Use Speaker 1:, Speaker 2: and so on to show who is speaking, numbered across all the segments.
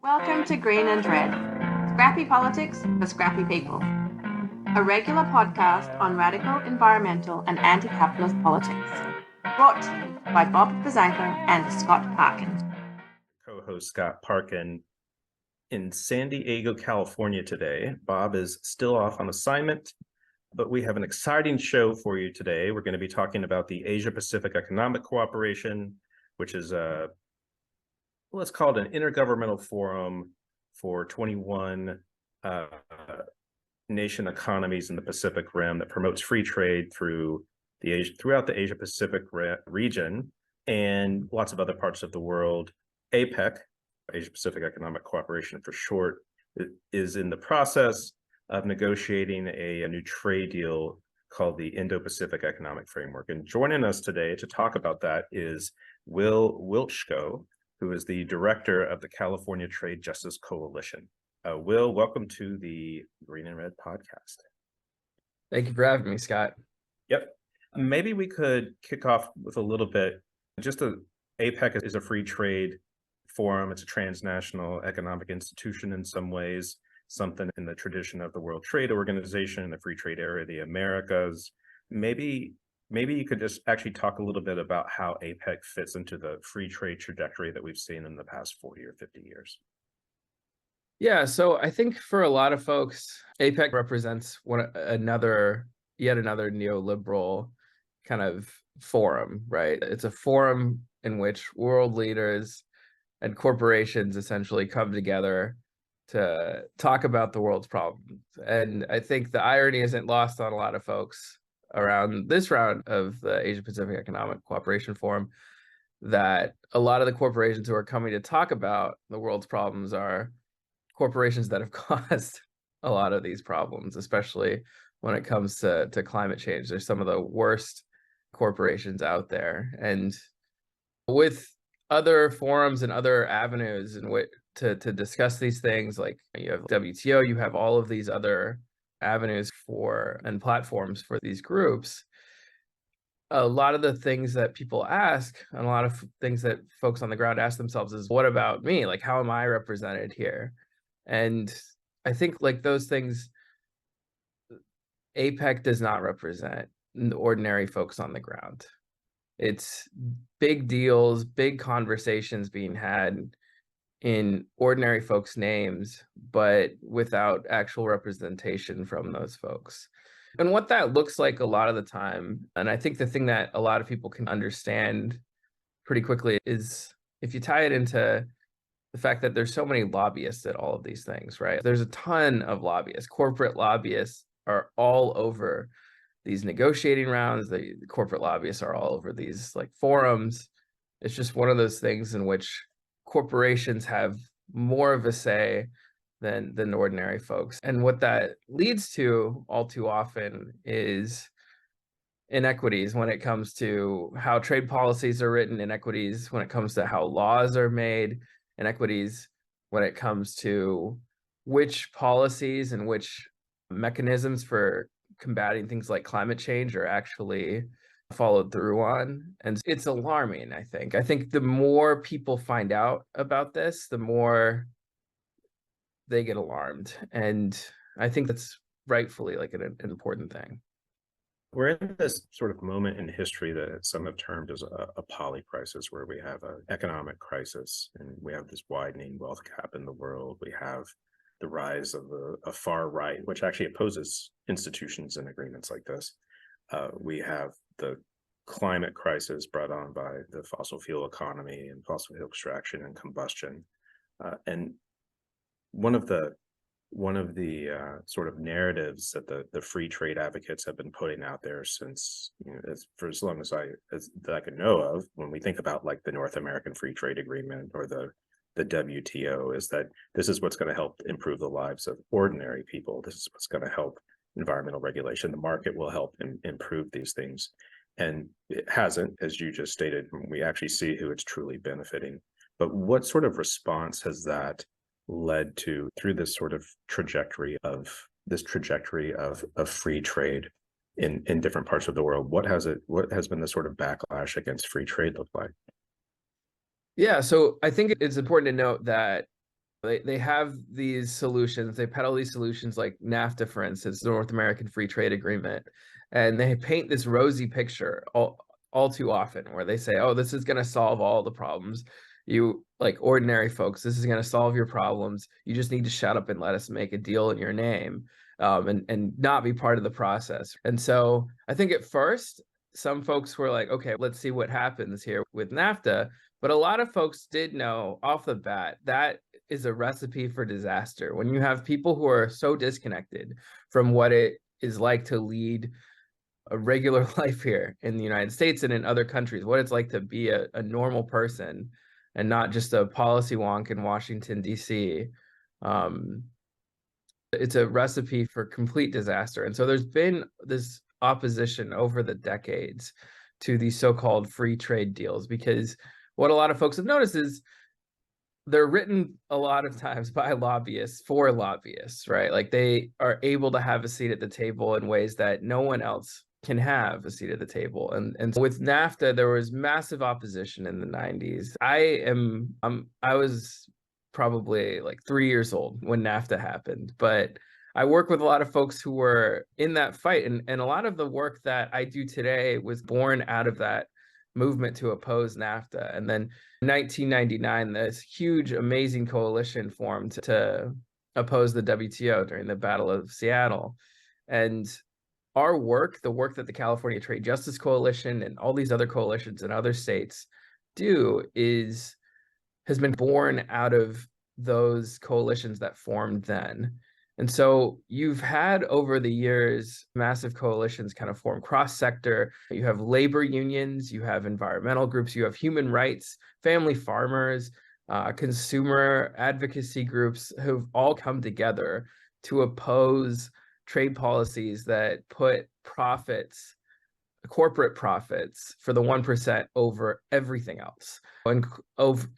Speaker 1: Welcome to Green and Red, Scrappy Politics for Scrappy People, a regular podcast on radical environmental and anti-capitalist politics, brought to you by Bob Bazanko and Scott Parkin.
Speaker 2: Co-host Scott Parkin in San Diego, California today. Bob is still off on assignment, but we have an exciting show for you today. We're going to be talking about the Asia-Pacific Economic Cooperation, which is let's call it an intergovernmental forum for 21 nation economies in the Pacific Rim that promotes free trade throughout the Asia-Pacific region and lots of other parts of the world. APEC, Asia-Pacific Economic Cooperation for short, is in the process of negotiating a new trade deal called the Indo-Pacific Economic Framework. And joining us today to talk about that is Will Wiltschko, who is the director of the California Trade Justice Coalition. Will, welcome to the Green and Red podcast.
Speaker 3: Thank you for having me, Scott.
Speaker 2: Yep. Maybe we could kick off with a little bit. APEC is a free trade forum. It's a transnational economic institution in some ways, something in the tradition of the World Trade Organization, the free trade area of the Americas. Maybe you could just actually talk a little bit about how APEC fits into the free trade trajectory that we've seen in the past 40 or 50 years.
Speaker 3: Yeah, so I think for a lot of folks, APEC represents yet another neoliberal kind of forum, right? It's a forum in which world leaders and corporations essentially come together to talk about the world's problems. And I think the irony isn't lost on a lot of folks around this round of the Asia-Pacific Economic Cooperation Forum that a lot of the corporations who are coming to talk about the world's problems are corporations that have caused a lot of these problems, especially when it comes to climate change. They're some of the worst corporations out there. And with other forums and other avenues in which to discuss these things, like you have WTO, you have all of these other avenues and platforms for these groups. A lot of the things that people ask and a lot of things that folks on the ground ask themselves is, what about me? Like, how am I represented here? And I think like those things, APEC does not represent the ordinary folks on the ground. It's big deals, big conversations being had in ordinary folks' names, but without actual representation from those folks. And what that looks like a lot of the time, and I think the thing that a lot of people can understand pretty quickly is if you tie it into the fact that there's so many lobbyists at all of these things, right? There's a ton of lobbyists. Corporate lobbyists are all over these negotiating rounds. The corporate lobbyists are all over these like forums. It's just one of those things in which corporations have more of a say than ordinary folks. And what that leads to all too often is inequities when it comes to how trade policies are written, inequities when it comes to how laws are made, inequities when it comes to which policies and which mechanisms for combating things like climate change are actually followed through on. And it's alarming, I think. I think the more people find out about this, the more they get alarmed. And I think that's rightfully like an important thing.
Speaker 2: We're in this sort of moment in history that some have termed as a polycrisis, where we have an economic crisis and we have this widening wealth gap in the world. We have the rise of a far right, which actually opposes institutions and agreements like this. We have the climate crisis brought on by the fossil fuel economy and fossil fuel extraction and combustion. And one of the sort of narratives that the free trade advocates have been putting out there since, for as long as that I can know of, when we think about like the North American Free Trade Agreement or the WTO, is that this is what's going to help improve the lives of ordinary people. This is what's going to help environmental regulation. The market will help improve these things. And it hasn't, as you just stated. We actually see who it's truly benefiting. But what sort of response has that led to through this sort of trajectory of free trade in different parts of the world? What has been the sort of backlash against free trade look like?
Speaker 3: Yeah, so I think it's important to note that They have these solutions, they peddle these solutions like NAFTA, for instance, the North American Free Trade Agreement, and they paint this rosy picture all too often where they say, oh, this is going to solve all the problems. You, like ordinary folks, this is going to solve your problems. You just need to shut up and let us make a deal in your name, and not be part of the process. And so I think at first, some folks were like, okay, let's see what happens here with NAFTA. But a lot of folks did know off the bat that is a recipe for disaster. When you have people who are so disconnected from what it is like to lead a regular life here in the United States and in other countries, what it's like to be a normal person and not just a policy wonk in Washington, D.C. It's a recipe for complete disaster. And so there's been this opposition over the decades to these so-called free trade deals, because what a lot of folks have noticed is they're written a lot of times by lobbyists for lobbyists, right? Like they are able to have a seat at the table in ways that no one else can have a seat at the table. And so with NAFTA, there was massive opposition in the 90s. I was probably like 3 years old when NAFTA happened, but I work with a lot of folks who were in that fight. And a lot of the work that I do today was born out of that movement to oppose NAFTA. And then in 1999, this huge, amazing coalition formed to oppose the WTO during the Battle of Seattle. And our work, the work that the California Trade Justice Coalition and all these other coalitions in other states do has been born out of those coalitions that formed then. And so you've had over the years massive coalitions kind of form cross-sector. You have labor unions, you have environmental groups, you have human rights, family farmers, consumer advocacy groups who've all come together to oppose trade policies that put profits, corporate profits for the 1% over everything else,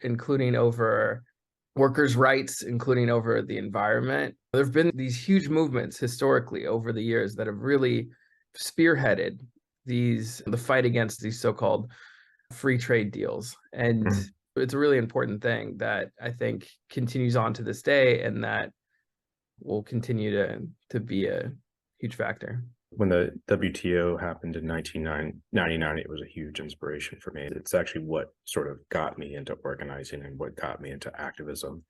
Speaker 3: including over workers' rights, including over the environment. There have been these huge movements historically over the years that have really spearheaded the fight against these so-called free trade deals. And it's a really important thing that I think continues on to this day, and that will continue to be a huge factor.
Speaker 2: When the WTO happened in 1999, it was a huge inspiration for me. It's actually what sort of got me into organizing and what got me into activism,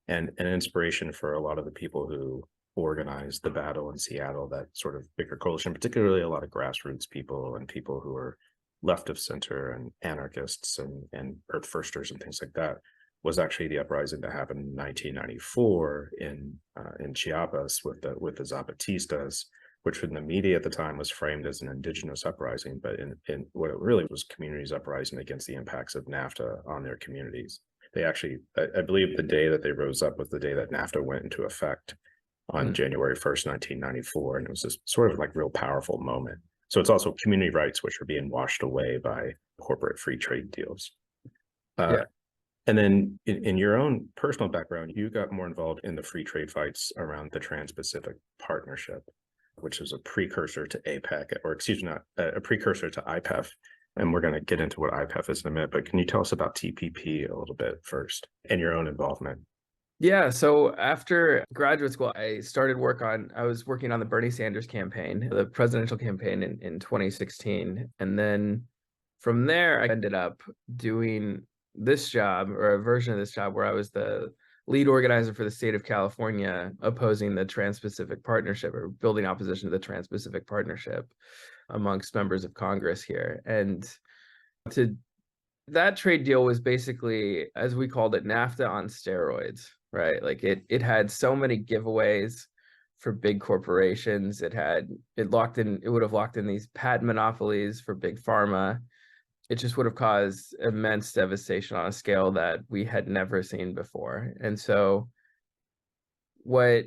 Speaker 2: and an inspiration for a lot of the people who organized the battle in Seattle, that sort of bigger coalition, particularly a lot of grassroots people and people who are left of center and anarchists and earth firsters and things like that, was actually the uprising that happened in 1994 in Chiapas with the Zapatistas, which in the media at the time was framed as an indigenous uprising, but in what it really was, communities uprising against the impacts of NAFTA on their communities. They actually, I believe the day that they rose up was the day that NAFTA went into effect on January 1st, 1994. And it was this sort of like real powerful moment. So it's also community rights, which are being washed away by corporate free trade deals. And then in your own personal background, you got more involved in the free trade fights around the Trans-Pacific Partnership, which is a precursor to APEC, or excuse me, not a precursor to IPEF. And we're going to get into what IPEF is in a minute, but can you tell us about TPP a little bit first and your own involvement?
Speaker 3: Yeah, so after graduate school, I was working on the Bernie Sanders campaign, the presidential campaign in 2016. And then from there, I ended up doing this job, or a version of this job, where I was the lead organizer for the state of California opposing the Trans-Pacific Partnership, or building opposition to the Trans-Pacific Partnership amongst members of Congress here. And that trade deal was basically, as we called it, NAFTA on steroids, right? Like it had so many giveaways for big corporations. It would have locked in these patent monopolies for big pharma. It just would have caused immense devastation on a scale that we had never seen before. And so what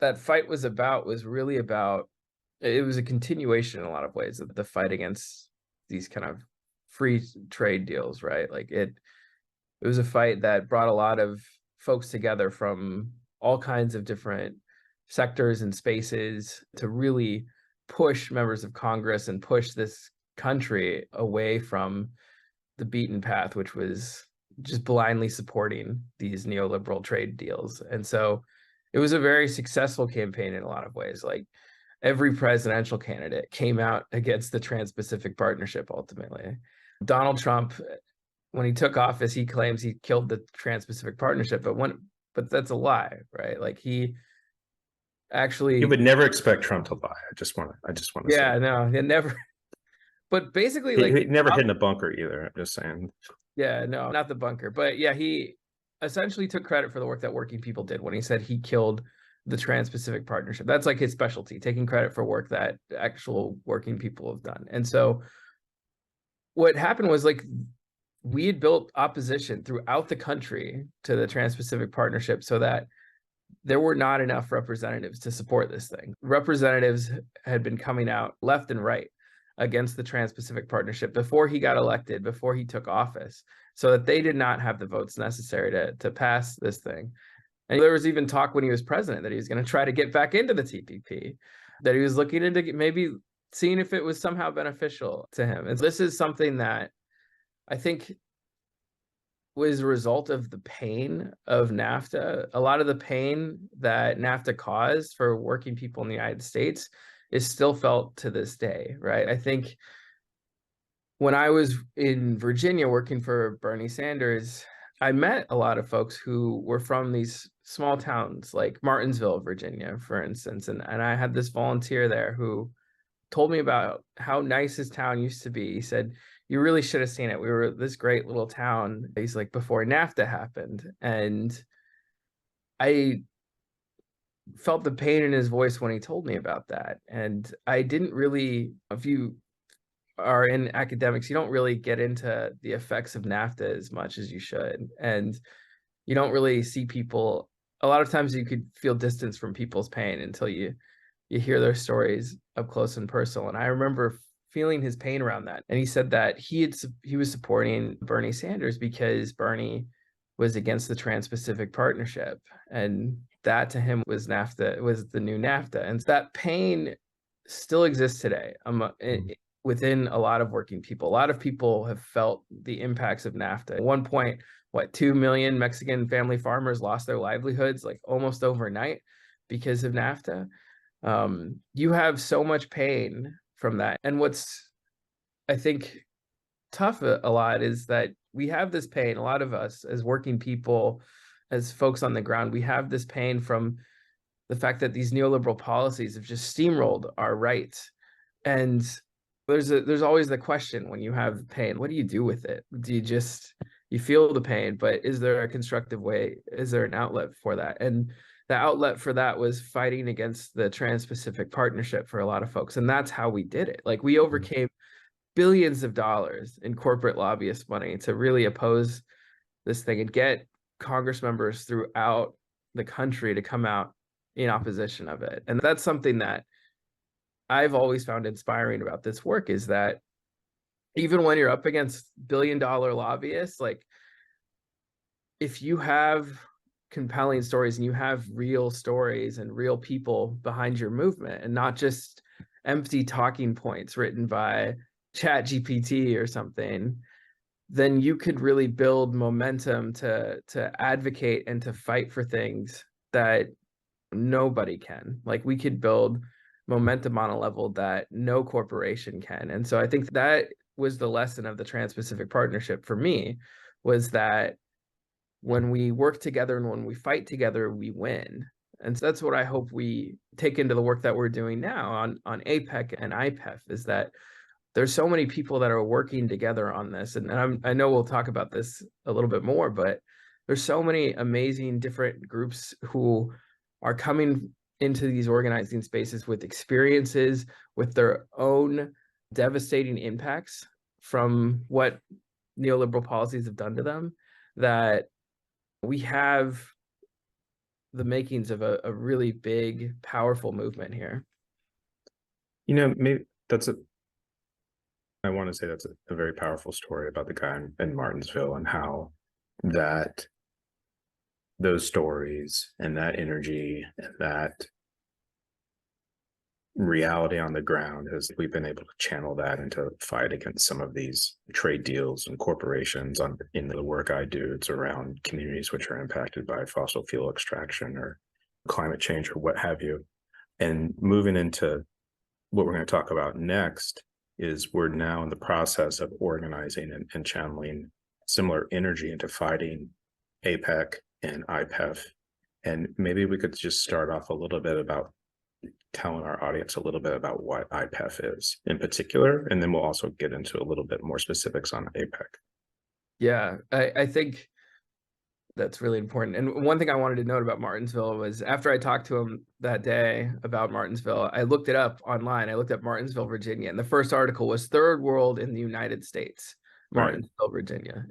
Speaker 3: that fight was about was really about, it was a continuation in a lot of ways of the fight against these kind of free trade deals, right? Like it was a fight that brought a lot of folks together from all kinds of different sectors and spaces to really push members of Congress and push this country away from the beaten path, which was just blindly supporting these neoliberal trade deals. And so it was a very successful campaign in a lot of ways. Like every presidential candidate came out against the Trans-Pacific Partnership ultimately. Donald Trump, when he took office, he claims he killed the Trans-Pacific Partnership, but that's a lie, right? Like he actually,
Speaker 2: you would never expect Trump to lie. I just want to
Speaker 3: yeah,
Speaker 2: say,
Speaker 3: no, he never. But basically,
Speaker 2: he
Speaker 3: like
Speaker 2: never hid in a bunker either. I'm just saying.
Speaker 3: yeah, no, not the bunker, but yeah, he essentially took credit for the work that working people did when he said he killed the Trans-Pacific Partnership. That's like his specialty, taking credit for work that actual working people have done. And so what happened was like we had built opposition throughout the country to the Trans-Pacific Partnership so that there were not enough representatives to support this thing. Representatives had been coming out left and right against the Trans-Pacific Partnership before he got elected, before he took office, so that they did not have the votes necessary to pass this thing. And there was even talk when he was president that he was going to try to get back into the TPP, that he was looking into maybe seeing if it was somehow beneficial to him. And this is something that I think was a result of the pain of NAFTA. A lot of the pain that NAFTA caused for working people in the United States is still felt to this day, right? I think when I was in Virginia working for Bernie Sanders, I met a lot of folks who were from these small towns like Martinsville, Virginia, for instance. And I had this volunteer there who told me about how nice his town used to be. He said, you really should have seen it. We were this great little town. He's like, before NAFTA happened. And I felt the pain in his voice when he told me about that. And I didn't really, if you are in academics, you don't really get into the effects of NAFTA as much as you should. And you don't really see people, a lot of times you could feel distance from people's pain until you hear their stories up close and personal. And I remember feeling his pain around that. And he said that he was supporting Bernie Sanders because Bernie was against the Trans-Pacific Partnership. And that to him was NAFTA, was the new NAFTA. And that pain still exists today within a lot of working people. A lot of people have felt the impacts of NAFTA. At one point, 2 million Mexican family farmers lost their livelihoods like almost overnight because of NAFTA. You have so much pain from that. And what's, I think, tough a lot is that we have this pain, a lot of us as working people, as folks on the ground, we have this pain from the fact that these neoliberal policies have just steamrolled our rights. And there's always the question when you have pain, what do you do with it? Do you feel the pain, but is there a constructive way? Is there an outlet for that? And the outlet for that was fighting against the Trans-Pacific Partnership for a lot of folks. And that's how we did it. Like we overcame billions of dollars in corporate lobbyist money to really oppose this thing and get Congress members throughout the country to come out in opposition of it. And that's something that I've always found inspiring about this work, is that even when you're up against billion-dollar lobbyists, like if you have compelling stories and you have real stories and real people behind your movement and not just empty talking points written by ChatGPT or something, then you could really build momentum to advocate and to fight for things that nobody can. Like we could build momentum on a level that no corporation can. And so I think that was the lesson of the Trans-Pacific Partnership for me, was that when we work together and when we fight together, we win. And so that's what I hope we take into the work that we're doing now on APEC and IPEF, is that there's so many people that are working together on this. And I know we'll talk about this a little bit more, but there's so many amazing different groups who are coming into these organizing spaces with experiences, with their own devastating impacts from what neoliberal policies have done to them, that we have the makings of a really big, powerful movement here.
Speaker 2: Maybe I want to say that's a very powerful story about the guy in Martinsville, and how that those stories and that energy and that reality on the ground is we've been able to channel that into fight against some of these trade deals and corporations. In the work I do, it's around communities which are impacted by fossil fuel extraction or climate change or what have you. And moving into what we're going to talk about next is we're now in the process of organizing and channeling similar energy into fighting APEC and IPEF. And maybe we could just start off a little bit about telling our audience a little bit about what IPEF is in particular, and then we'll also get into a little bit more specifics on APEC.
Speaker 3: Yeah, I think that's really important. And one thing I wanted to note about Martinsville was after I talked to him that day about Martinsville, I looked it up online. I looked up Martinsville, Virginia, and the first article was Third World in the United States, Martinsville, Virginia.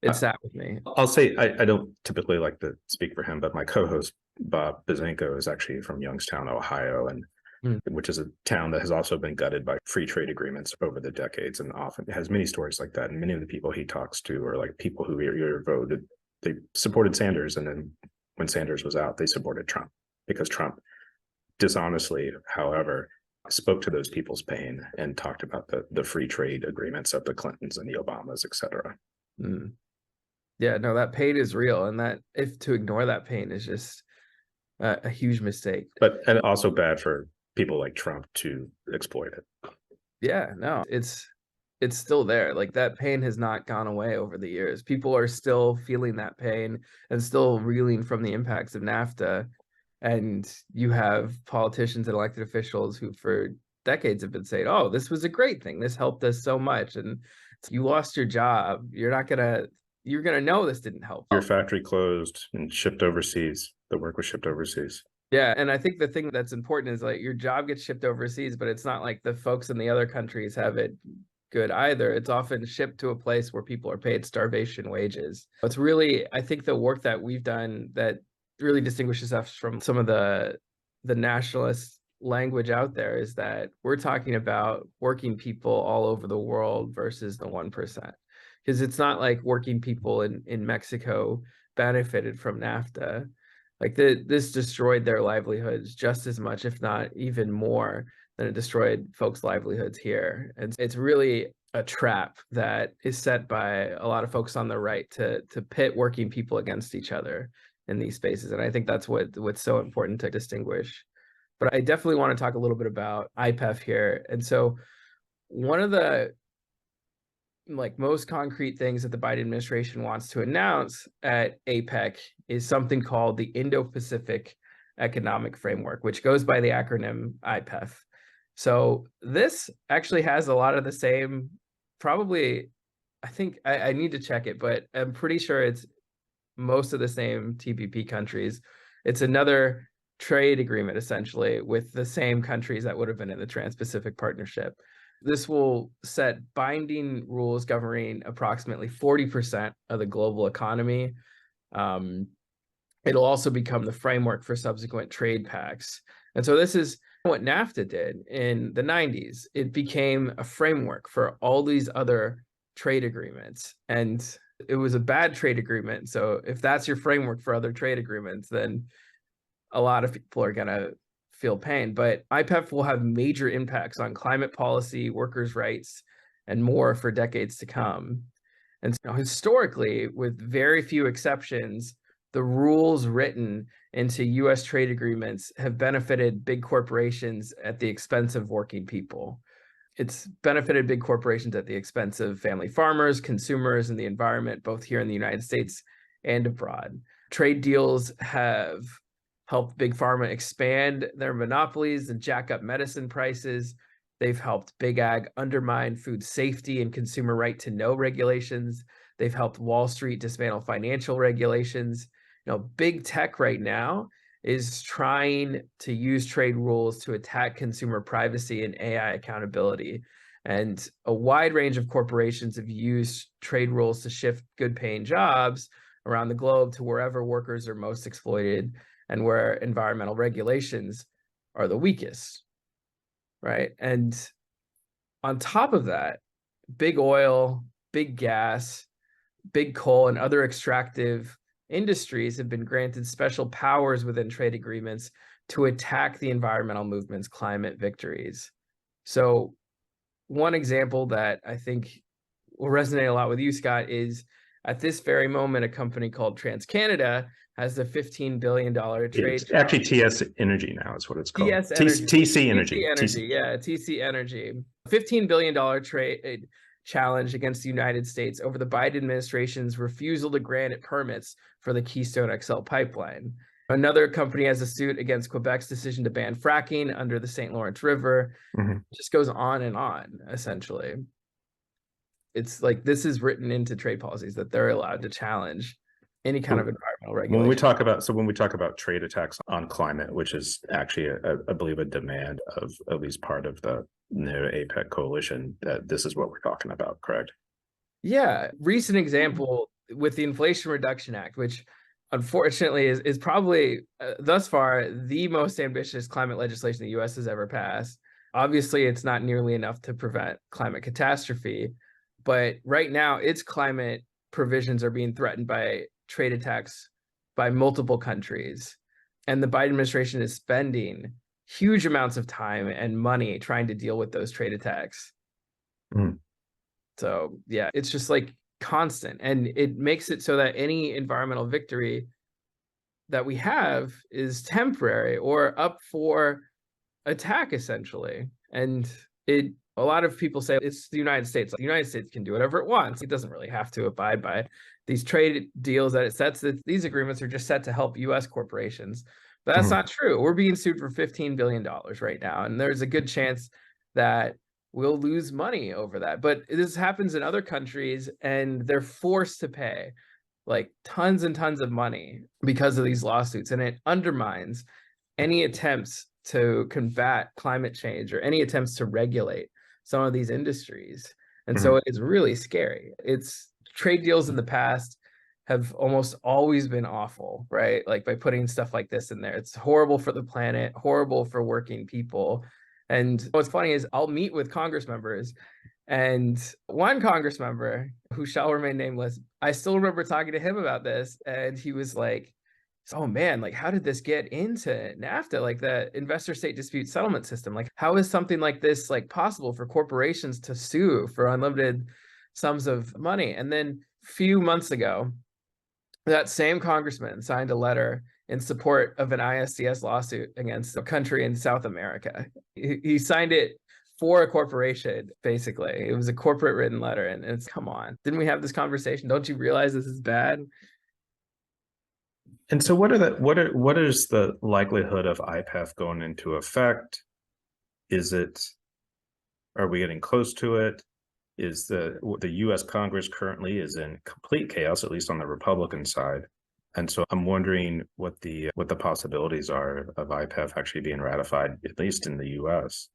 Speaker 3: It sat with me.
Speaker 2: I'll say I don't typically like to speak for him, but my co-host Bob Bazenko is actually from Youngstown, Ohio, and which is a town that has also been gutted by free trade agreements over the decades, and often has many stories like that. And many of the people he talks to are like people who either voted, they supported Sanders, and then when Sanders was out, they supported Trump because Trump dishonestly, however, spoke to those people's pain and talked about the free trade agreements of the Clintons and the Obamas, et cetera.
Speaker 3: Yeah, no, that pain is real, and that if to ignore that pain is just a huge mistake.
Speaker 2: And also bad for people like Trump to exploit it.
Speaker 3: Yeah, no, it's still there. Like that pain has not gone away over the years. People are still feeling that pain and still reeling from the impacts of NAFTA. And you have politicians and elected officials who for decades have been saying, oh, this was a great thing. This helped us so much. And you lost your job. You're going to know this didn't help.
Speaker 2: Your factory closed and shipped overseas. The work was shipped overseas.
Speaker 3: Yeah. And I think the thing that's important is like your job gets shipped overseas, but it's not like the folks in the other countries have it good either. It's often shipped to a place where people are paid starvation wages. It's really, I think the work that we've done that really distinguishes us from some of the nationalist language out there is that we're talking about working people all over the world versus the 1%. Because it's not like working people in Mexico benefited from NAFTA. Like this destroyed their livelihoods just as much, if not even more, than it destroyed folks' livelihoods here. And it's really a trap that is set by a lot of folks on the right to pit working people against each other in these spaces. And I think that's what's so important to distinguish. But I definitely want to talk a little bit about IPEF here. And so one of the most concrete things that the Biden administration wants to announce at APEC is something called the Indo-Pacific Economic Framework, which goes by the acronym IPEF. So this actually has a lot of the same, probably, I think I need to check it, but I'm pretty sure it's most of the same TPP countries. It's another trade agreement, essentially, with the same countries that would have been in the Trans-Pacific Partnership. This will set binding rules governing approximately 40% of the global economy. It'll also become the framework for subsequent trade pacts. And so this is what NAFTA did in the 90s. It became a framework for all these other trade agreements. And it was a bad trade agreement. So if that's your framework for other trade agreements, then a lot of people are going to feel pain. But IPEF will have major impacts on climate policy, workers' rights, and more for decades to come. And so historically, with very few exceptions, the rules written into U.S. trade agreements have benefited big corporations at the expense of working people. It's benefited big corporations at the expense of family farmers, consumers, and the environment, both here in the United States and abroad. Trade deals have helped big pharma expand their monopolies and jack up medicine prices. They've helped big ag undermine food safety and consumer right to know regulations. They've helped Wall Street dismantle financial regulations. Big tech right now is trying to use trade rules to attack consumer privacy and AI accountability. And a wide range of corporations have used trade rules to shift good paying jobs around the globe to wherever workers are most exploited and where environmental regulations are the weakest, right? And on top of that, big oil, big gas, big coal, and other extractive industries have been granted special powers within trade agreements to attack the environmental movement's climate victories. So one example that I think will resonate a lot with you, Scott, is at this very moment, a company called TransCanada has a $15 billion trade.
Speaker 2: It's actually TS Energy now is what it's called.
Speaker 3: TS Energy.
Speaker 2: TC Energy.
Speaker 3: TC Energy, yeah, TC Energy. $15 billion trade challenge against the United States over the Biden administration's refusal to grant it permits for the Keystone XL pipeline. Another company has a suit against Quebec's decision to ban fracking under the St. Lawrence River. It just goes on and on, essentially. It's like this is written into trade policies that they're allowed to challenge any kind of environmental regulation.
Speaker 2: When we talk about trade attacks on climate, which is actually, I believe, a demand of at least part of the new APEC coalition, that this is what we're talking about, correct?
Speaker 3: Yeah, recent example with the Inflation Reduction Act, which unfortunately is probably thus far the most ambitious climate legislation the U.S. has ever passed. Obviously, it's not nearly enough to prevent climate catastrophe, but right now its climate provisions are being threatened by trade attacks by multiple countries. And the Biden administration is spending huge amounts of time and money trying to deal with those trade attacks. So yeah, it's just like constant. And it makes it so that any environmental victory that we have is temporary or up for attack, essentially. And a lot of people say it's the United States. The United States can do whatever it wants. It doesn't really have to abide by these trade deals that it sets. That these agreements are just set to help U.S. corporations. But that's not true. We're being sued for $15 billion right now. And there's a good chance that we'll lose money over that. But this happens in other countries and they're forced to pay like tons and tons of money because of these lawsuits. And it undermines any attempts to combat climate change or any attempts to regulate some of these industries. And so it's really scary. It's trade deals in the past have almost always been awful, right? Like by putting stuff like this in there, it's horrible for the planet, horrible for working people. And what's funny is I'll meet with Congress members, and one Congress member who shall remain nameless, I still remember talking to him about this, and he was like, oh man, like how did this get into NAFTA, like the investor state dispute settlement system? Like how is something like this like possible for corporations to sue for unlimited sums of money? And then a few months ago, that same congressman signed a letter in support of an ISDS lawsuit against a country in South America. He signed it for a corporation, basically. It was a corporate written letter. And it's, come on, didn't we have this conversation? Don't you realize this is bad?
Speaker 2: And so what is the likelihood of IPEF going into effect? Are we getting close to it? Is the US Congress currently is in complete chaos, at least on the Republican side. And so I'm wondering what the possibilities are of IPEF actually being ratified, at least in the US.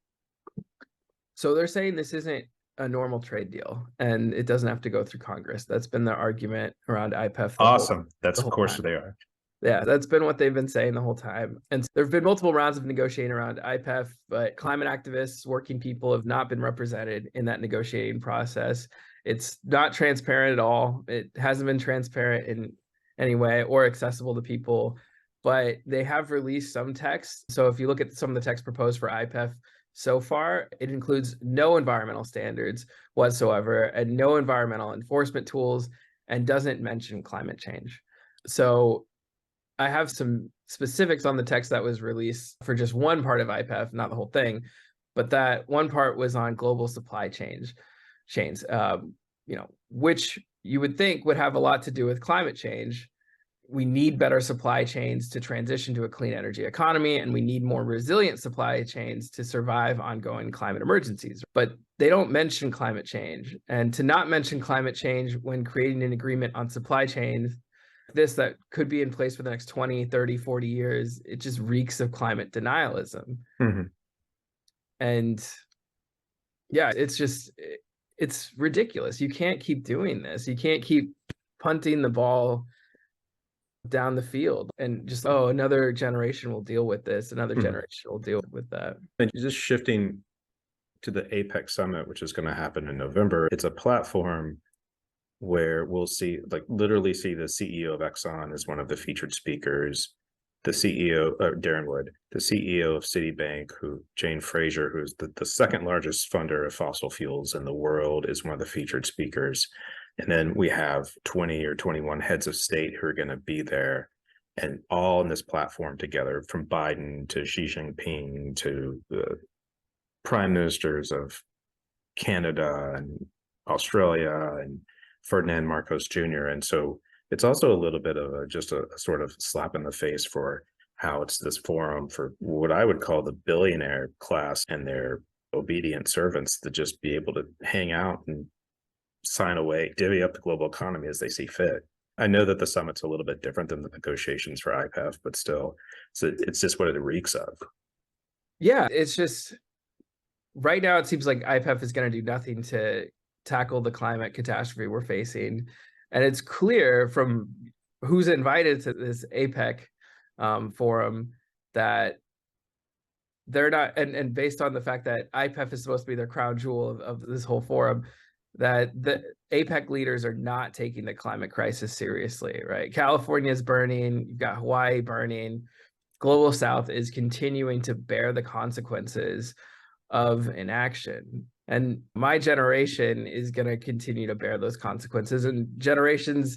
Speaker 3: So they're saying this isn't a normal trade deal and it doesn't have to go through Congress. That's been the argument around IPEF.
Speaker 2: Awesome. That's of course they are.
Speaker 3: Yeah, that's been what they've been saying the whole time. And there have been multiple rounds of negotiating around IPEF, but climate activists, working people have not been represented in that negotiating process. It's not transparent at all. It hasn't been transparent in any way or accessible to people, but they have released some text. So if you look at some of the text proposed for IPEF so far, it includes no environmental standards whatsoever and no environmental enforcement tools and doesn't mention climate change. So I have some specifics on the text that was released for just one part of IPEF, not the whole thing, but that one part was on global supply chains, which you would think would have a lot to do with climate change. We need better supply chains to transition to a clean energy economy, and we need more resilient supply chains to survive ongoing climate emergencies. But they don't mention climate change. And to not mention climate change when creating an agreement on supply chains, that could be in place for the next 20, 30, 40 years, it just reeks of climate denialism. And yeah, it's ridiculous. You can't keep doing this. You can't keep punting the ball down the field and just, another generation will deal with this. Another generation will deal with that.
Speaker 2: And just shifting to the APEC summit, which is going to happen in November, it's a platform where we'll literally see the CEO of Exxon as one of the featured speakers. the CEO, Darren Wood, the CEO of Citibank, Jane Fraser, who's the second largest funder of fossil fuels in the world, is one of the featured speakers. And then we have 20 or 21 heads of state who are going to be there, and all on this platform together, from Biden to Xi Jinping to the prime ministers of Canada and Australia and Ferdinand Marcos Jr. And so it's also a little bit of just a sort of slap in the face for how it's this forum for what I would call the billionaire class and their obedient servants to just be able to hang out and sign away, divvy up the global economy as they see fit. I know that the summit's a little bit different than the negotiations for IPEF, but still, it's just what it reeks of.
Speaker 3: Yeah, it's just right now it seems like IPEF is going to do nothing to tackle the climate catastrophe we're facing. And it's clear from who's invited to this APEC forum that they're not, and based on the fact that IPEF is supposed to be their crown jewel of this whole forum, that the APEC leaders are not taking the climate crisis seriously, right? California is burning, you've got Hawaii burning, Global South is continuing to bear the consequences of inaction. And my generation is going to continue to bear those consequences, and generations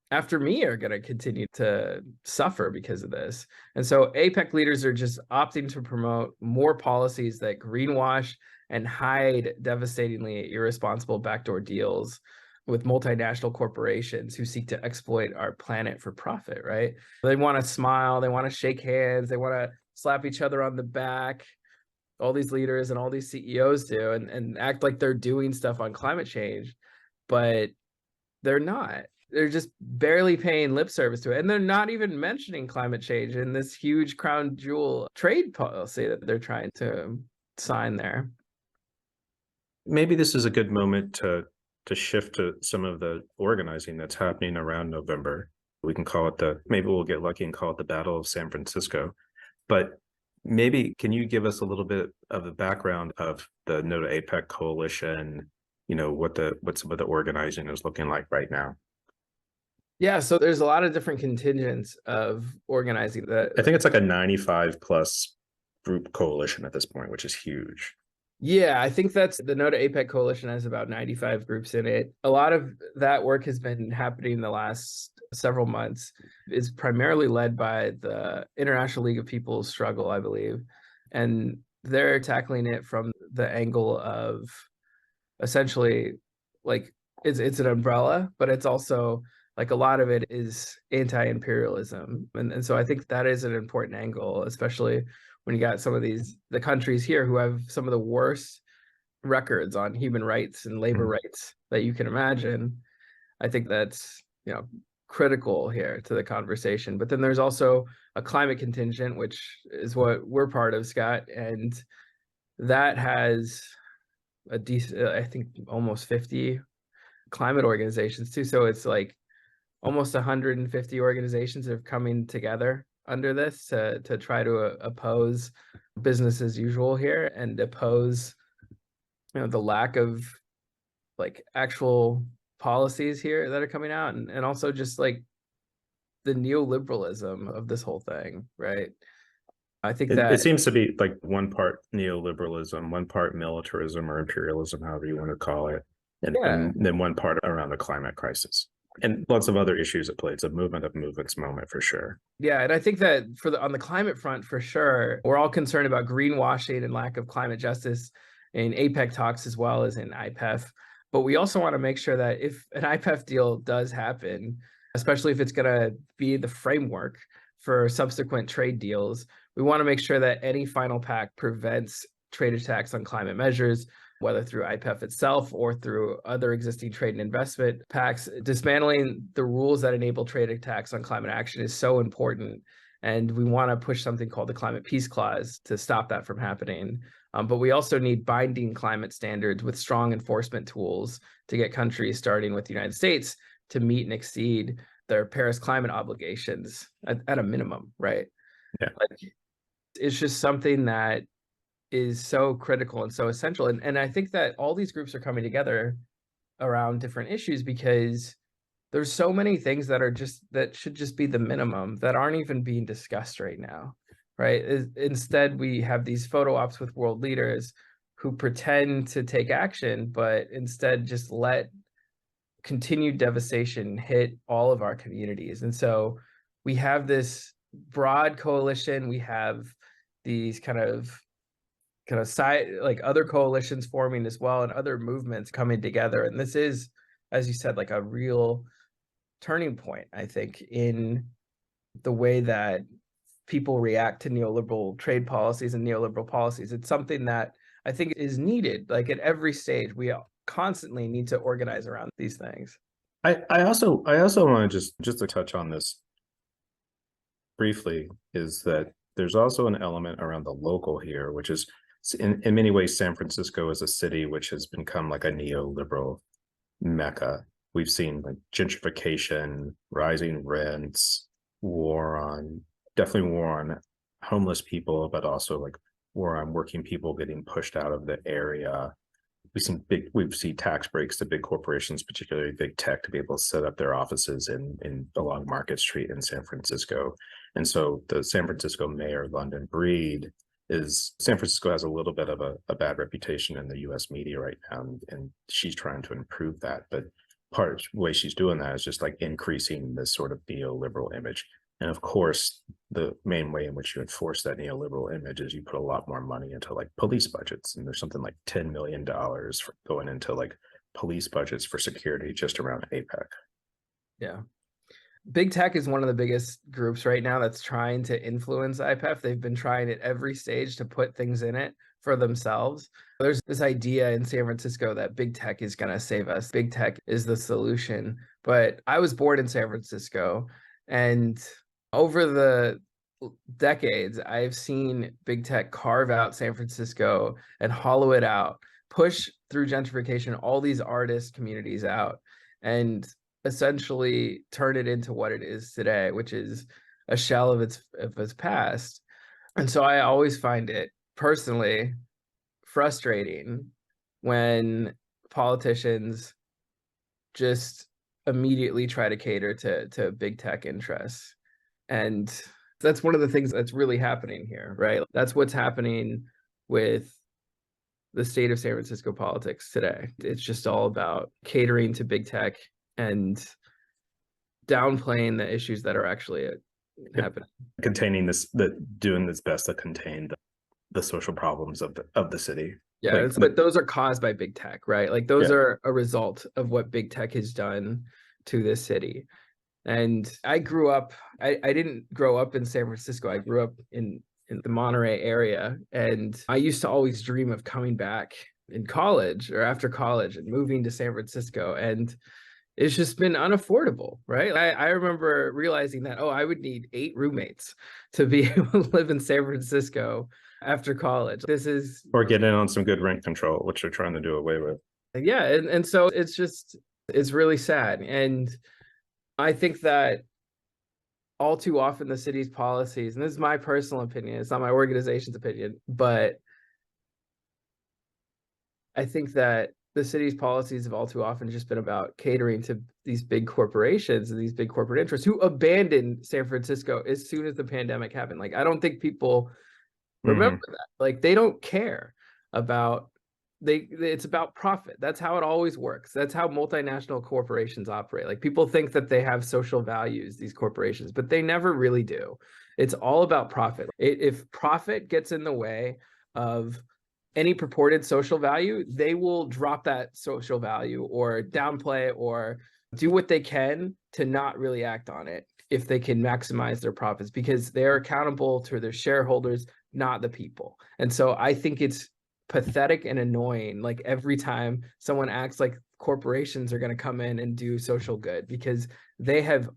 Speaker 3: after me are going to continue to suffer because of this. And so APEC leaders are just opting to promote more policies that greenwash and hide devastatingly irresponsible backdoor deals with multinational corporations who seek to exploit our planet for profit, right? They want to smile, they want to shake hands, they want to slap each other on the back. All these leaders and all these CEOs do, and act like they're doing stuff on climate change, but they're not. They're just barely paying lip service to it. And they're not even mentioning climate change in this huge crown jewel trade policy that they're trying to sign there.
Speaker 2: Maybe this is a good moment to shift to some of the organizing that's happening around November. We can call it maybe we'll get lucky and call it the Battle of San Francisco. But maybe can you give us a little bit of the background of the No to APEC coalition, what some of the organizing is looking like right now?
Speaker 3: Yeah, so there's a lot of different contingents of organizing that.
Speaker 2: I think it's like a 95 plus group coalition at this point, which is huge.
Speaker 3: Yeah, I think that's the No to APEC coalition has about 95 groups in it. A lot of that work has been happening the last several months. It's primarily led by the International League of People's Struggle, I believe. And they're tackling it from the angle of essentially like it's an umbrella, but it's also like a lot of it is anti-imperialism. And so I think that is an important angle, especially when you got some of the countries here who have some of the worst records on human rights and labor rights that you can imagine. I think that's, critical here to the conversation. But then there's also a climate contingent, which is what we're part of, Scott. And that has a decent, I think almost 50 climate organizations too. So it's like almost 150 organizations that are coming together under this to try to oppose business as usual here and oppose the lack of like actual policies here that are coming out, and also just like the neoliberalism of this whole thing, right? I think that
Speaker 2: it seems to be like one part neoliberalism, one part militarism or imperialism, however you want to call it, and then one part around the climate crisis. And lots of other issues at play. It's a movement of movements moment for sure.
Speaker 3: Yeah, and I think that on the climate front, for sure, we're all concerned about greenwashing and lack of climate justice in APEC talks as well as in IPEF. But we also want to make sure that if an IPEF deal does happen, especially if it's going to be the framework for subsequent trade deals, we want to make sure that any final pact prevents trade attacks on climate measures, whether through IPEF itself or through other existing trade and investment pacts. Dismantling the rules that enable trade attacks on climate action is so important. And we want to push something called the Climate Peace Clause to stop that from happening. But we also need binding climate standards with strong enforcement tools to get countries, starting with the United States, to meet and exceed their Paris climate obligations at a minimum, right?
Speaker 2: Yeah.
Speaker 3: It's just something that is so critical and so essential. And I think that all these groups are coming together around different issues because there's so many things that should just be the minimum that aren't even being discussed right now, right? Instead, we have these photo ops with world leaders who pretend to take action, but instead just let continued devastation hit all of our communities. And so we have this broad coalition, we have these kind of side, like other coalitions forming as well, and other movements coming together. And this is, as you said, like a real turning point, I think, in the way that people react to neoliberal trade policies and neoliberal policies. It's something that I think is needed, like at every stage. We constantly need to organize around these things.
Speaker 2: I also want to just to touch on this briefly, is that there's also an element around the local here, which is in many ways, San Francisco is a city which has become like a neoliberal mecca. We've seen like gentrification, rising rents, definitely war on homeless people, but also like war on working people getting pushed out of the area. We've seen tax breaks to big corporations, particularly big tech, to be able to set up their offices along Market Street in San Francisco. And so the San Francisco mayor, London Breed, San Francisco has a little bit of a bad reputation in the US media right now, and she's trying to improve that. But part of the way she's doing that is just like increasing this sort of neoliberal image. And of course, the main way in which you enforce that neoliberal image is you put a lot more money into like police budgets. And there's something like $10 million going into like police budgets for security just around APEC.
Speaker 3: Yeah. Big tech is one of the biggest groups right now that's trying to influence IPEF. They've been trying at every stage to put things in it for themselves. There's this idea in San Francisco that big tech is going to save us. Big tech is the solution. But I was born in San Francisco, and over the decades, I've seen big tech carve out San Francisco and hollow it out, push through gentrification, all these artist communities out, and essentially turn it into what it is today, which is a shell of its past. And so I always find it personally frustrating when politicians just immediately try to cater to big tech interests. And that's one of the things that's really happening here, right? That's what's happening with the state of San Francisco politics today. It's just all about catering to big tech and downplaying the issues that are actually happening.
Speaker 2: Doing its best to contain the social problems of the city.
Speaker 3: Yeah, but those are caused by big tech, right? Like those are a result of what big tech has done to this city. And I grew up, I didn't grow up in San Francisco. I grew up in the Monterey area. And I used to always dream of coming back in college or after college and moving to San Francisco. And it's just been unaffordable, right? I remember realizing that, I would need 8 roommates to be able to live in San Francisco after college.
Speaker 2: Or get in on some good rent control, which they're trying to do away with.
Speaker 3: Yeah. And so it's really sad. And I think that all too often the city's policies, and this is my personal opinion, it's not my organization's opinion, but I think that the city's policies have all too often just been about catering to these big corporations and these big corporate interests who abandoned San Francisco as soon as the pandemic happened. Like, I don't think people remember that. Like, they don't care about, it's about profit. That's how it always works. That's how multinational corporations operate. Like, people think that they have social values, these corporations, but they never really do. It's all about profit. If profit gets in the way of any purported social value, they will drop that social value or downplay it or do what they can to not really act on it if they can maximize their profits, because they're accountable to their shareholders, not the people. And so I think it's pathetic and annoying, like every time someone acts like corporations are going to come in and do social good, because they have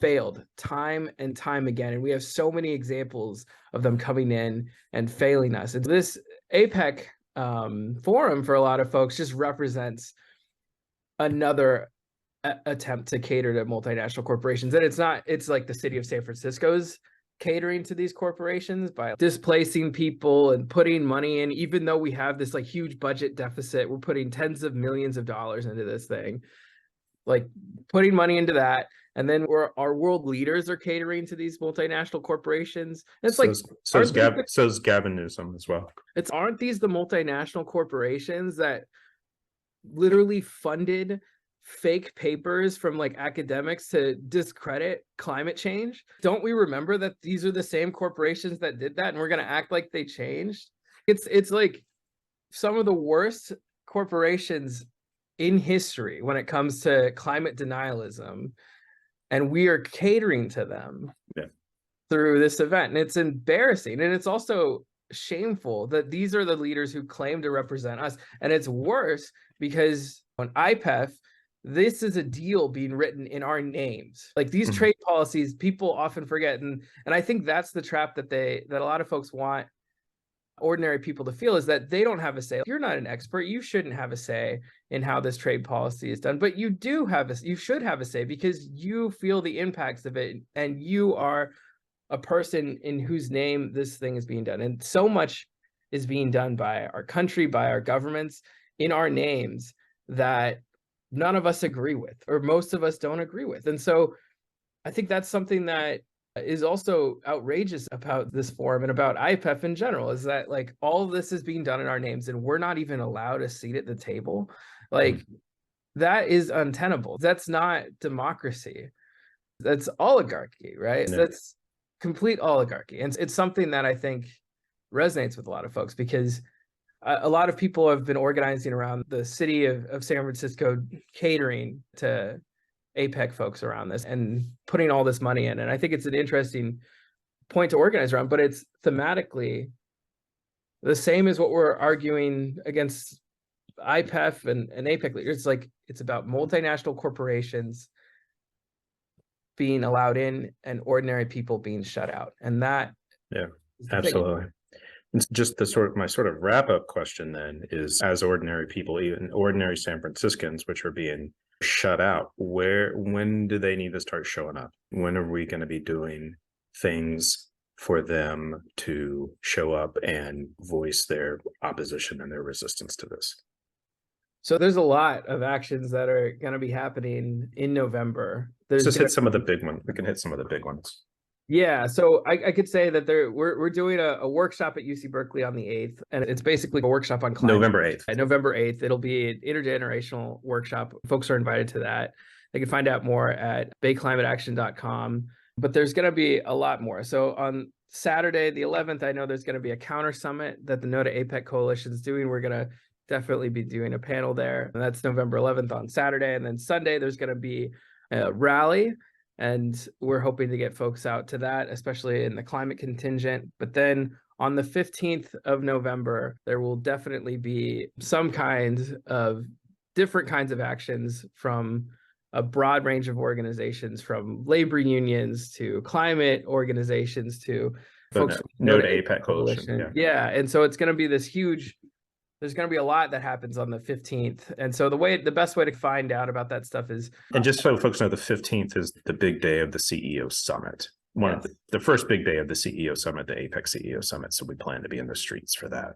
Speaker 3: failed time and time again. And we have so many examples of them coming in and failing us. And this APEC forum for a lot of folks just represents another attempt to cater to multinational corporations. And it's like the city of San Francisco's catering to these corporations by displacing people and putting money in, even though we have this like huge budget deficit. We're putting tens of millions of dollars into this thing. like putting money into that. And then our world leaders are catering to these multinational corporations. And it's
Speaker 2: so's Gavin Newsom as well.
Speaker 3: Aren't these the multinational corporations that literally funded fake papers from like academics to discredit climate change? Don't we remember that these are the same corporations that did that, and we're going to act like they changed? It's like some of the worst corporations in history when it comes to climate denialism, and we are catering to them through this event. And it's embarrassing, and it's also shameful that these are the leaders who claim to represent us. And it's worse because on IPEF, this is a deal being written in our names. Like these trade policies, people often forget. And I think that's the trap that a lot of folks want ordinary people to feel, is that they don't have a say. You're not an expert. You shouldn't have a say in how this trade policy is done, but you should have a say because you feel the impacts of it, and you are a person in whose name this thing is being done. And so much is being done by our country, by our governments, in our names, that none of us agree with, or most of us don't agree with. And so I think that's something that is also outrageous about this forum and about IPEF in general, is that like all of this is being done in our names and we're not even allowed a seat at the table. Like that is untenable. That's not democracy. That's oligarchy, right? So that's complete oligarchy. And it's something that I think resonates with a lot of folks, because a lot of people have been organizing around the city of San Francisco, catering to APEC folks around this and putting all this money in. And I think it's an interesting point to organize around, but it's thematically the same as what we're arguing against IPEF and APEC leaders. It's like, it's about multinational corporations being allowed in and ordinary people being shut out. And that,
Speaker 2: absolutely. It's just my sort of wrap-up question then is, as ordinary people, even ordinary San Franciscans, which are being shut out, when do they need to start showing up? When are we going to be doing things for them to show up and voice their opposition and their resistance to this?
Speaker 3: So there's a lot of actions that are going to be happening in November.
Speaker 2: Let's just hit some of the big ones. We can hit some of the big ones.
Speaker 3: Yeah, so I could say that we're doing a workshop at UC Berkeley on the 8th, and it's basically a workshop on climate.
Speaker 2: November 8th.
Speaker 3: November 8th. It'll be an intergenerational workshop. Folks are invited to that. They can find out more at bayclimateaction.com. But there's going to be a lot more. So on Saturday, the 11th, I know there's going to be a counter summit that the No to APEC Coalition is doing. We're going to definitely be doing a panel there. And that's November 11th on Saturday. And then Sunday, there's going to be a rally. And we're hoping to get folks out to that, especially in the climate contingent. But then on the 15th of November, there will definitely be some kind of different kinds of actions from a broad range of organizations, from labor unions to climate organizations to folks.
Speaker 2: No to APEC Coalition.
Speaker 3: Yeah. And so it's going to be this huge, there's going to be a lot that happens on the 15th. And so the best way to find out about that stuff is...
Speaker 2: And just so folks know, the 15th is the big day of the CEO Summit. One of the first big day of the CEO Summit, the APEC CEO Summit. So we plan to be in the streets for that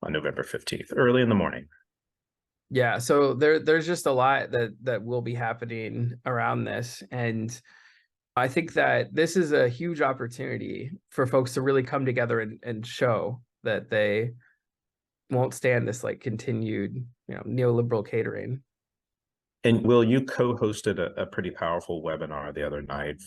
Speaker 2: on November 15th, early in the morning.
Speaker 3: Yeah, so there's just a lot that will be happening around this. And I think that this is a huge opportunity for folks to really come together and show that they won't stand this like continued, neoliberal catering.
Speaker 2: And Will, you co-hosted a pretty powerful webinar the other night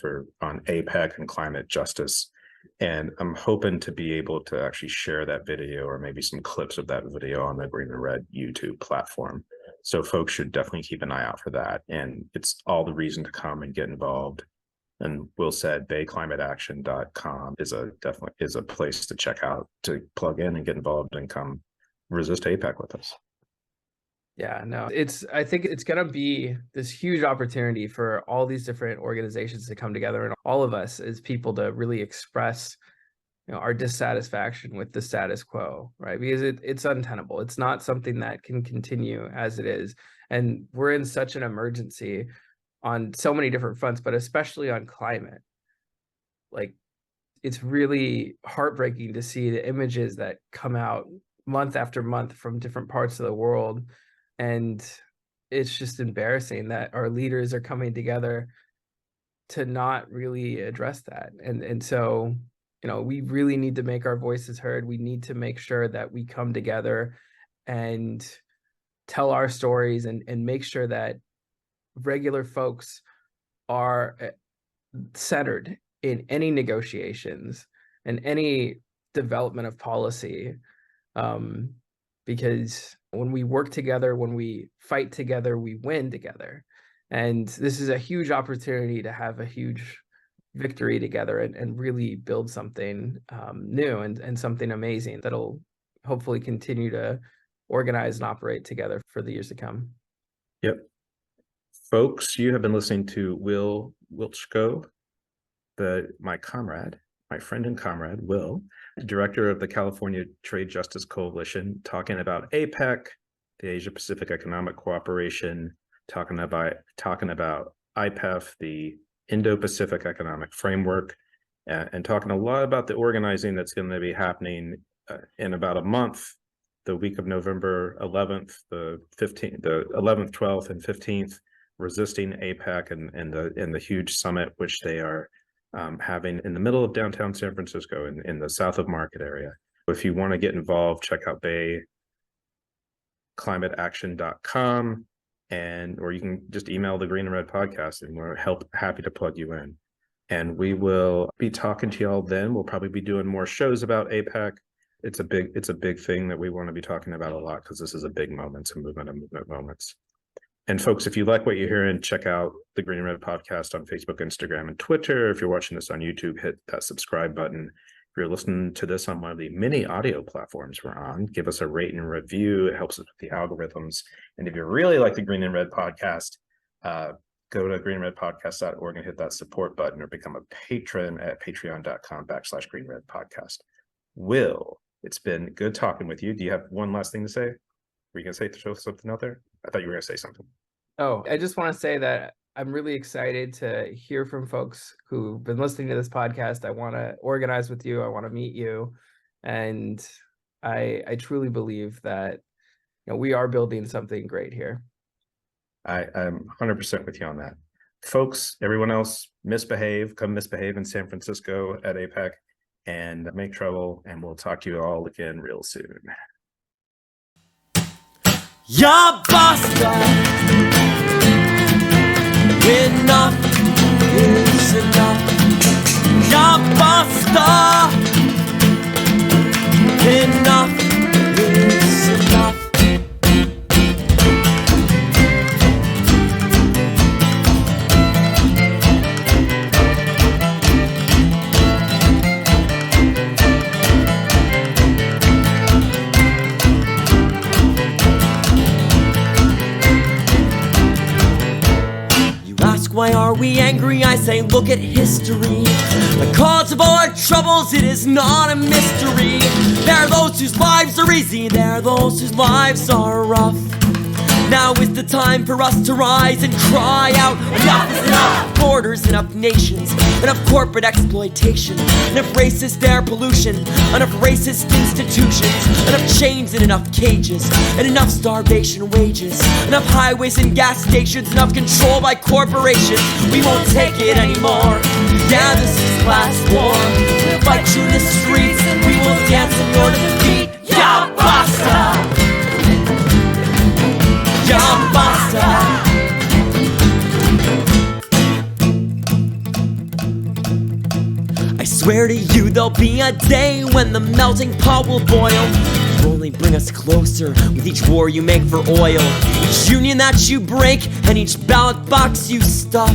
Speaker 2: on APEC and climate justice. And I'm hoping to be able to actually share that video, or maybe some clips of that video, on the Green and Red YouTube platform. So folks should definitely keep an eye out for that. And it's all the reason to come and get involved. And Will said bayclimateaction.com is a place to check out, to plug in and get involved and come resist APEC with us.
Speaker 3: Yeah, no, I think it's going to be this huge opportunity for all these different organizations to come together, and all of us as people to really express, our dissatisfaction with the status quo, right? Because it's untenable. It's not something that can continue as it is. And we're in such an emergency on so many different fronts, but especially on climate. Like, it's really heartbreaking to see the images that come out month after month from different parts of the world. And it's just embarrassing that our leaders are coming together to not really address that. And so, we really need to make our voices heard. We need to make sure that we come together and tell our stories and make sure that regular folks are centered in any negotiations and any development of policy. Because when we work together, when we fight together, we win together. And this is a huge opportunity to have a huge victory together and really build something new and something amazing that'll hopefully continue to organize and operate together for the years to come.
Speaker 2: Yep. Folks, you have been listening to Will Wiltschko, my friend and comrade, Will, director of the California Trade Justice Coalition, talking about APEC, the Asia-Pacific Economic Cooperation, talking about IPEF, the Indo-Pacific Economic Framework, and talking a lot about the organizing that's going to be happening in about a month, the week of November 11th, the 11th, 12th, and 15th, resisting APEC and the huge summit which they are having in the middle of downtown San Francisco in the south of Market area. If you want to get involved, check out bayclimateaction.com, or you can just email the Green and Red Podcast, and we're happy to plug you in. And we will be talking to y'all then. We'll probably be doing more shows about APEC. It's a big thing that we want to be talking about a lot, because this is a big moment, some movement moments. And folks, if you like what you're hearing, check out the Green and Red Podcast on Facebook, Instagram, and Twitter. If you're watching this on YouTube, hit that subscribe button. If you're listening to this on one of the many audio platforms we're on, give us a rate and review. It helps us with the algorithms. And if you really like the Green and Red Podcast, go to greenandredpodcast.org and hit that support button, or become a patron at patreon.com/greenredpodcast. Will, it's been good talking with you. Do you have one last thing to say? Were you going to throw something out there? I thought you were going to say something.
Speaker 3: Oh, I just want to say that I'm really excited to hear from folks who've been listening to this podcast. I want to organize with you. I want to meet you. And I truly believe that we are building something great here.
Speaker 2: I'm 100% with you on that. Folks, everyone else, come misbehave in San Francisco at APEC and make trouble. And we'll talk to you all again real soon.
Speaker 4: Ya basta. Enough is enough. Ya basta. Enough is enough. Why are we angry? I say, look at history. The cause of all our troubles, it is not a mystery. There are those whose lives are easy, there are those whose lives are rough. Now is the time for us to rise and cry out, enough is enough. Borders, enough nations, enough corporate exploitation, enough racist air pollution, enough racist institutions, enough chains and enough cages, and enough starvation wages, enough highways and gas stations, enough control by corporations. We won't take it anymore. Yeah, this is class war. We'll fight you in the streets, and we will dance in your defeat. Ya basta. Ya basta. I swear to you there'll be a day when the melting pot will boil. You only bring us closer with each war you make for oil. Each union that you break and each ballot box you stuff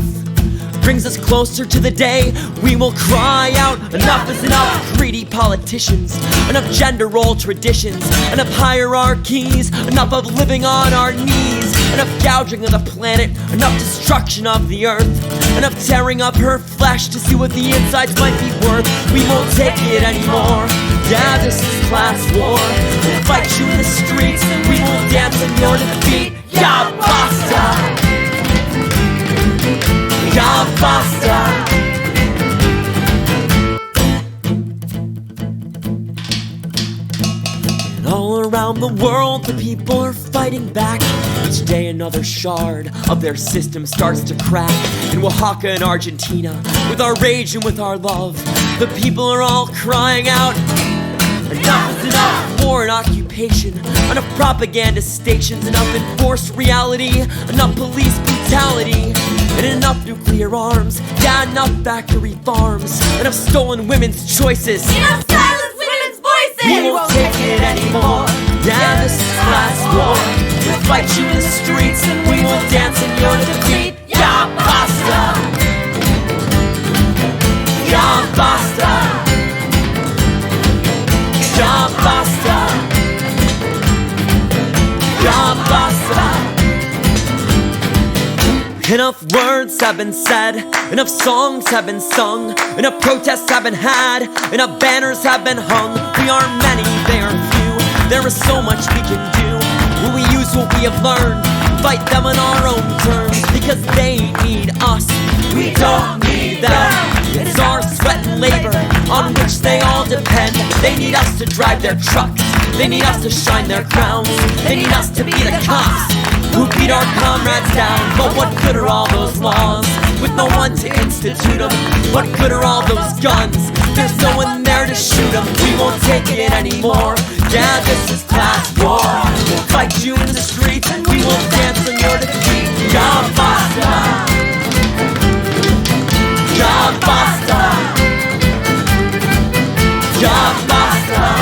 Speaker 4: brings us closer to the day we will cry out, enough is enough. Greedy politicians, enough gender role traditions, enough hierarchies, enough of living on our knees, enough gouging of the planet, enough destruction of the earth, enough tearing up her flesh to see what the insides might be worth. We won't take it anymore. Yeah, this is class war. We'll fight you in the streets, and we will dance in your defeat. Ya basta. Ya basta. And all around the world, the people are fighting back. Each day another shard of their system starts to crack. In Oaxaca and Argentina, with our rage and with our love, the people are all crying out, enough is enough. War and occupation, enough propaganda stations, enough enforced reality, enough police brutality, and enough nuclear arms. Yeah, enough factory farms, enough stolen women's choices,
Speaker 5: Enough silenced women's voices!
Speaker 4: we won't take it anymore. Yeah, this is class war. We'll fight you in the streets and we will dance in your defeat. Ya basta. Ya basta. Ya basta. Ya basta. Enough words have been said, enough songs have been sung, enough protests have been had, enough banners have been hung. We are many, they are few. There is so much we can do when we use what we have learned, fight them on our own terms, because they need us, we don't need them. It's our sweat and labor on which they all depend. They need us to drive their trucks, they need us to shine their crowns, they need us to be the cops who beat our comrades down. But what good are all those laws with no one to institute them? What good are all those guns? There's no one there to shoot them. We won't take it anymore. Yeah, this is class war. We'll fight you in the streets and we will dance on your defeat. Ya basta. Ya basta. Ya basta.